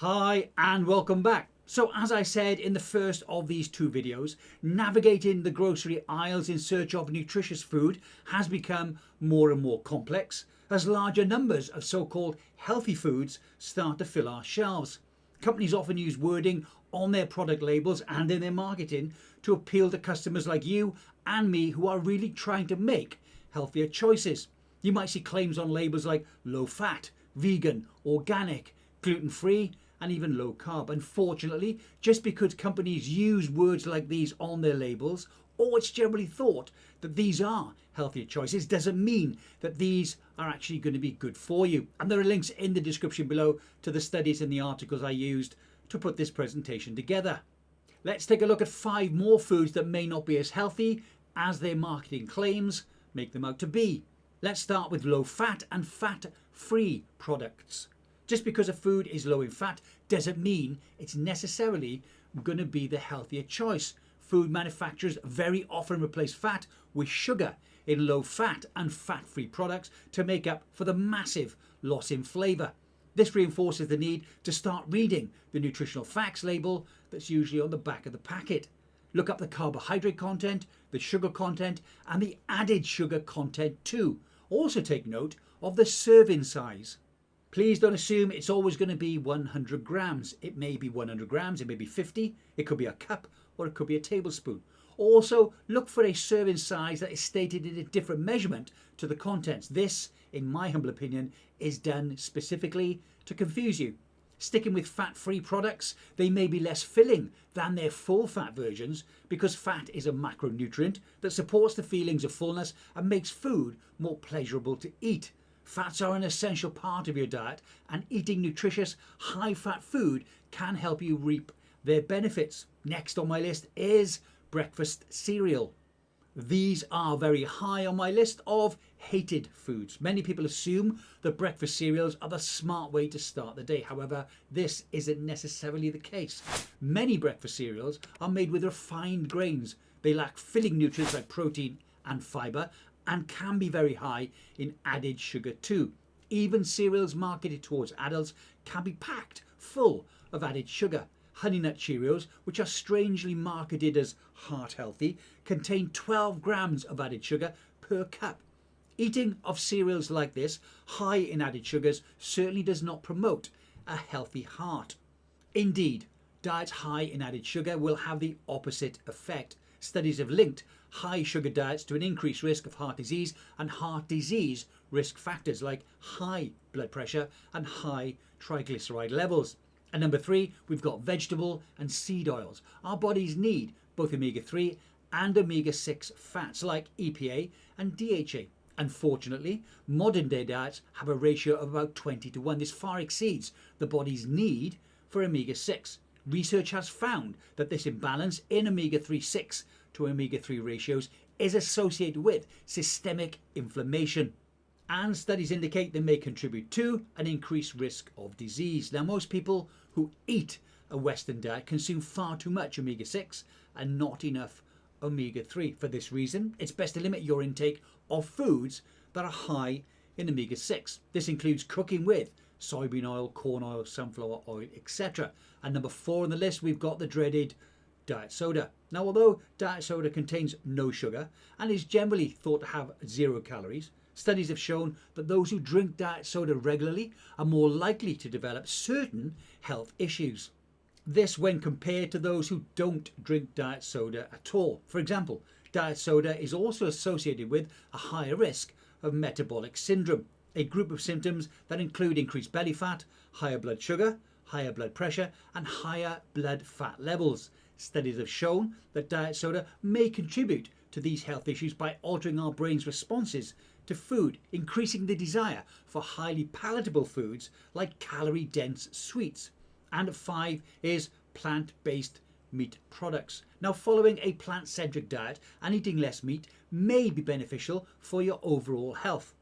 Hi and welcome back. So as I said in the first of these two videos, navigating the grocery aisles in search of nutritious food has become more and more complex as larger numbers of so-called healthy foods start to fill our shelves. Companies often use wording on their product labels and in their marketing to appeal to customers like you and me who are really trying to make healthier choices. You might see claims on labels like low fat, vegan, organic, gluten-free, and even low carb. Unfortunately, just because companies use words like these on their labels, or it's generally thought that these are healthier choices, doesn't mean that these are actually going to be good for you. And there are links in the description below to the studies and the articles I used to put this presentation together. Let's take a look at 5 more foods that may not be as healthy as their marketing claims make them out to be. Let's start with low fat and fat-free products. Just because a food is low in fat doesn't mean it's necessarily going to be the healthier choice. Food manufacturers very often replace fat with sugar in low fat and fat-free products to make up for the massive loss in flavour. This reinforces the need to start reading the nutritional facts label that's usually on the back of the packet. Look up the carbohydrate content, the sugar content, and the added sugar content too. Also take note of the serving size. Please don't assume it's always going to be 100 grams. It may be 100 grams, it may be 50, it could be a cup, or it could be a tablespoon. Also, look for a serving size that is stated in a different measurement to the contents. This, in my humble opinion, is done specifically to confuse you. Sticking with fat-free products, they may be less filling than their full-fat versions because fat is a macronutrient that supports the feelings of fullness and makes food more pleasurable to eat. Fats are an essential part of your diet, and eating nutritious, high-fat food can help you reap their benefits. Next on my list is breakfast cereal. These are very high on my list of hated foods. Many people assume that breakfast cereals are the smart way to start the day. However, this isn't necessarily the case. Many breakfast cereals are made with refined grains. They lack filling nutrients like protein and fibre, and can be very high in added sugar too. Even cereals marketed towards adults can be packed full of added sugar. Honey Nut Cheerios, which are strangely marketed as heart healthy, contain 12 grams of added sugar per cup. Eating of cereals like this, high in added sugars, certainly does not promote a healthy heart. Indeed, diets high in added sugar will have the opposite effect. Studies have linked high sugar diets to an increased risk of heart disease and heart disease risk factors like high blood pressure and high triglyceride levels. And number 3, we've got vegetable and seed oils. Our bodies need both omega-3 and omega-6 fats like EPA and DHA. Unfortunately, modern day diets have a ratio of about 20:1. This far exceeds the body's need for omega-6. Research has found that this imbalance in omega-3 6 to omega-3 ratios is associated with systemic inflammation, and studies indicate they may contribute to an increased risk of disease. Now, most people who eat a Western diet consume far too much omega-6 and not enough omega-3. For this reason, it's best to limit your intake of foods that are high in omega-6. This includes cooking with soybean oil, corn oil, sunflower oil, etc. And number 4 on the list, we've got the dreaded diet soda. Now, although diet soda contains no sugar and is generally thought to have 0 calories, studies have shown that those who drink diet soda regularly are more likely to develop certain health issues. This when compared to those who don't drink diet soda at all. For example, diet soda is also associated with a higher risk of metabolic syndrome, a group of symptoms that include increased belly fat, higher blood sugar, higher blood pressure, and higher blood fat levels. Studies have shown that diet soda may contribute to these health issues by altering our brain's responses to food, increasing the desire for highly palatable foods like calorie-dense sweets. And 5 is plant-based meat products. Now, following a plant-centric diet and eating less meat may be beneficial for your overall health,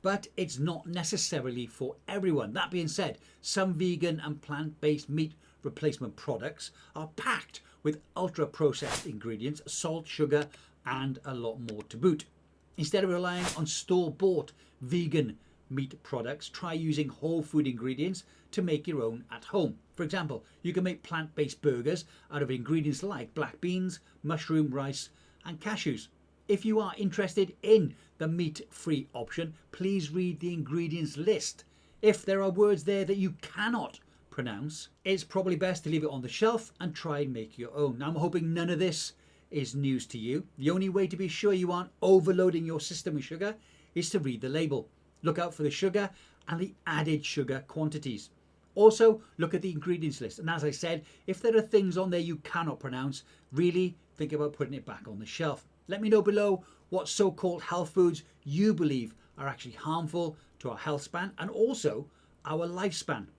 but it's not necessarily for everyone. That being said, some vegan and plant-based meat replacement products are packed with ultra-processed ingredients, salt, sugar, and a lot more to boot. Instead of relying on store-bought vegan meat products, try using whole food ingredients to make your own at home. For example, you can make plant-based burgers out of ingredients like black beans, mushroom, rice and cashews. If you are interested in the meat-free option, please read the ingredients list. If there are words there that you cannot pronounce, it's probably best to leave it on the shelf and try and make your own. Now, I'm hoping none of this is news to you. The only way to be sure you aren't overloading your system with sugar is to read the label. Look out for the sugar and the added sugar quantities. Also, look at the ingredients list. And as I said, if there are things on there you cannot pronounce, really think about putting it back on the shelf. Let me know below what so-called health foods you believe are actually harmful to our health span and also our lifespan.